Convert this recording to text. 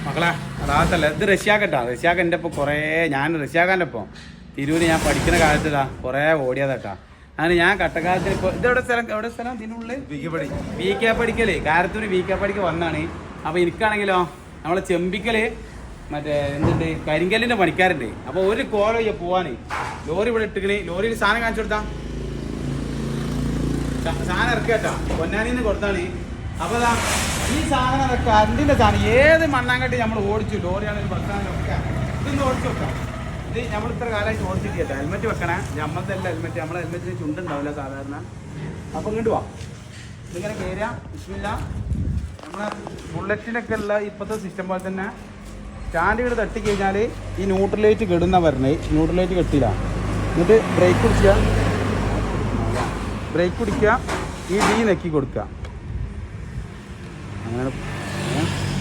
മക്കളെ റാത്തല്ല ഇത് റഷ്യാക്കട്ടാ. റഷ്യാക്ക എൻ്റെ ഇപ്പോൾ കുറേ ഞാൻ റഷ്യാക്കാൻ്റെ ഇപ്പോൾ തിരൂര് ഞാൻ പഠിക്കുന്ന കാലത്തിലാ കുറേ ഓടിയതാട്ടാ. അങ്ങനെ ഞാൻ കട്ടക്കാലത്തിന് ഇപ്പോൾ ഇതെവിടെ സ്ഥലം എവിടെ സ്ഥലം ഇതിനുള്ളിൽ വി കെ പഠിക്കല് കാരത്തൂർ വി കെ പഠിക്ക വന്നാണ്. അപ്പോൾ എനിക്കാണെങ്കിലോ നമ്മളെ ചെമ്പിക്കല് മറ്റേ എന്തുണ്ട് കരിങ്കല്ലിൻ്റെ പണിക്കാരുണ്ട്. അപ്പോൾ ഒരു കോല പോവാൻ ലോറി ഇവിടെ ഇട്ടിക്കണേ. ലോറിയിൽ സാധനം കാണിച്ചു കൊടുത്താ സാധനം ഇറക്കാട്ടാ പൊന്നാനിന്ന് കൊടുത്താണ്. അപ്പോൾ അതാ ഈ സാധനം കറണ്ടിൻ്റെ സാധനം ഏത് മണ്ണാങ്കട്ടി നമ്മൾ ഓടിച്ചു ലോറിയാണെങ്കിൽ ബസ്സാണെങ്കിലൊക്കെ ഇതൊന്ന് ഓടിച്ചു വെക്കാം. ഇത് നമ്മൾ ഇത്ര കാലമായിട്ട് ഓടിച്ചിട്ട് കേട്ടോ. ഹെൽമെറ്റ് വെക്കണേ. നമ്മളതല്ല ഹെൽമെറ്റ്. നമ്മളെ ഹെൽമെറ്റിന് ചുണ്ടുണ്ടാവില്ല സാധാരണ. അപ്പോൾ ഇങ്ങോട്ട് പോവാം. ഇതിങ്ങനെ കയറുക ഇല്ല. നമ്മളെ ബുള്ളറ്റിനൊക്കെ ഉള്ള ഇപ്പോഴത്തെ സിസ്റ്റം പോലെ തന്നെ സ്റ്റാൻഡുകൾ തട്ടിക്കഴിഞ്ഞാൽ ഈ ന്യൂട്രലൈറ്റ് കെടുന്ന പറഞ്ഞേ. ന്യൂട്രലൈറ്റ് കെട്ടില്ല. എന്നിട്ട് ബ്രേക്ക് പിടിക്കുക. ബ്രേക്ക് പിടിക്കുക. ഈ ഡി നെക്കി കൊടുക്കുക. അങ്ങനെ